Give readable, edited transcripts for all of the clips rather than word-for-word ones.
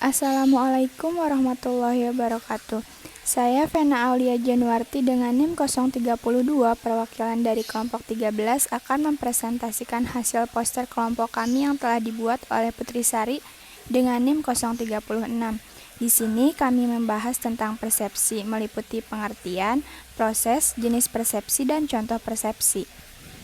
Assalamualaikum warahmatullahi wabarakatuh. Saya Vena Aulia Januarti dengan NIM 032 perwakilan dari kelompok 13 akan mempresentasikan hasil poster kelompok kami yang telah dibuat oleh Putri Sari dengan NIM 036. Di sini kami membahas tentang persepsi, meliputi pengertian, proses, jenis persepsi, dan contoh persepsi.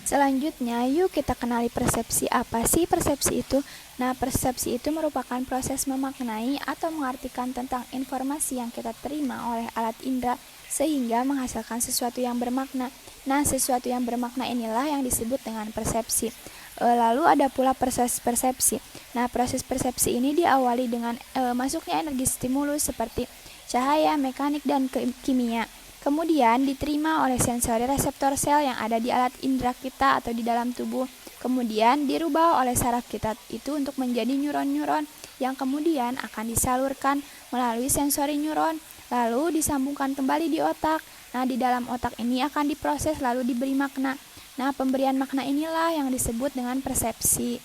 Selanjutnya, yuk kita kenali persepsi. Apa sih persepsi itu? Nah, persepsi itu merupakan proses memaknai atau mengartikan tentang informasi yang kita terima oleh alat indera sehingga menghasilkan sesuatu yang bermakna. Nah, sesuatu yang bermakna inilah yang disebut dengan persepsi. Lalu ada pula proses persepsi. Nah, proses persepsi ini diawali dengan masuknya energi stimulus seperti cahaya, mekanik, dan kimia. Kemudian diterima oleh sensori reseptor sel yang ada di alat indera kita atau di dalam tubuh. Kemudian dirubah oleh saraf kita itu untuk menjadi neuron-neuron yang kemudian akan disalurkan melalui sensori neuron, lalu disambungkan kembali di otak. Nah, di dalam otak ini akan diproses lalu diberi makna. Nah, pemberian makna inilah yang disebut dengan persepsi.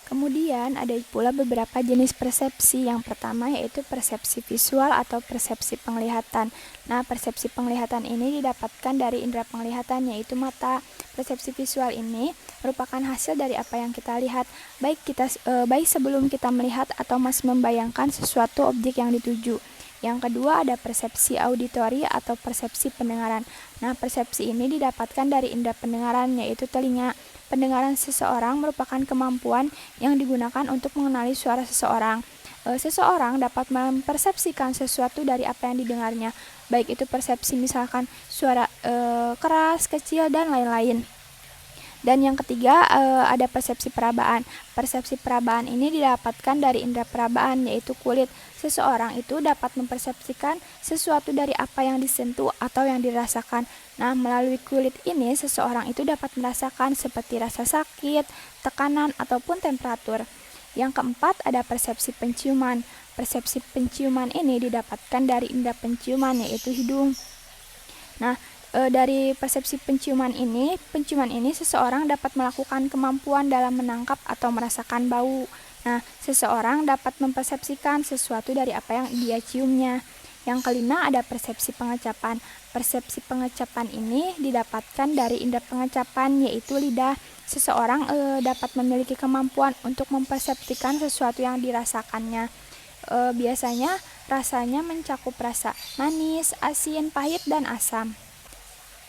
Kemudian ada pula beberapa jenis persepsi. Yang pertama yaitu persepsi visual atau persepsi penglihatan. Nah, persepsi penglihatan ini didapatkan dari indera penglihatan yaitu mata. Persepsi visual ini merupakan hasil dari apa yang kita lihat, baik sebelum kita melihat atau masih membayangkan sesuatu objek yang dituju. Yang kedua ada persepsi auditori atau persepsi pendengaran. Nah, persepsi ini didapatkan dari indera pendengaran yaitu telinga. Pendengaran seseorang merupakan kemampuan yang digunakan untuk mengenali suara seseorang. Seseorang dapat mempersepsikan sesuatu dari apa yang didengarnya, baik itu persepsi misalkan suara keras, kecil, dan lain-lain. Dan yang ketiga ada persepsi perabaan. Persepsi perabaan ini didapatkan dari indera perabaan yaitu kulit. Seseorang itu dapat mempersepsikan sesuatu dari apa yang disentuh atau yang dirasakan. Nah, melalui kulit ini seseorang itu dapat merasakan seperti rasa sakit, tekanan, ataupun temperatur. Yang keempat ada persepsi penciuman. Persepsi penciuman ini didapatkan dari indera penciuman yaitu hidung. Nah, dari persepsi penciuman ini seseorang dapat melakukan kemampuan dalam menangkap atau merasakan bau. Nah, seseorang dapat mempersepsikan sesuatu dari apa yang dia ciumnya. Yang kelima ada persepsi pengecapan. Persepsi pengecapan ini didapatkan dari indera pengecapan yaitu lidah. Seseorang dapat memiliki kemampuan untuk mempersepsikan sesuatu yang dirasakannya. Biasanya rasanya mencakup rasa manis, asin, pahit, dan asam.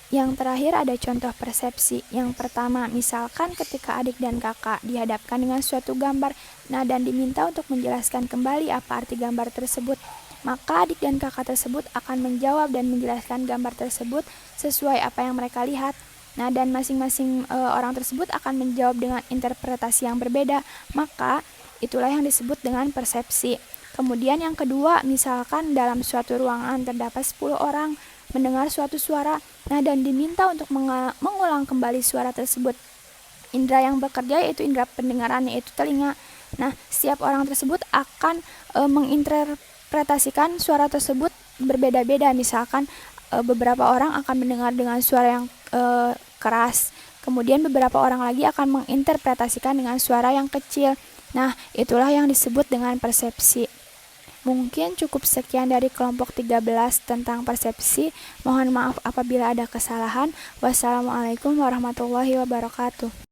Yang terakhir ada contoh persepsi. Yang pertama, misalkan ketika adik dan kakak dihadapkan dengan suatu gambar, dan diminta untuk menjelaskan kembali apa arti gambar tersebut, maka adik dan kakak tersebut akan menjawab dan menjelaskan gambar tersebut sesuai apa yang mereka lihat. Nah, dan masing-masing orang tersebut akan menjawab dengan interpretasi yang berbeda, maka itulah yang disebut dengan persepsi. Kemudian yang kedua, misalkan dalam suatu ruangan terdapat 10 orang mendengar suatu suara, dan diminta untuk mengulang kembali suara tersebut. Indera yang bekerja yaitu indera pendengaran yaitu telinga. Nah, setiap orang tersebut akan menginterpretasikan suara tersebut berbeda-beda. Misalkan beberapa orang akan mendengar dengan suara yang keras, kemudian beberapa orang lagi akan menginterpretasikan dengan suara yang kecil. Nah, itulah yang disebut dengan persepsi. Mungkin cukup sekian dari kelompok 13 tentang persepsi. Mohon maaf apabila ada kesalahan. Wassalamualaikum warahmatullahi wabarakatuh.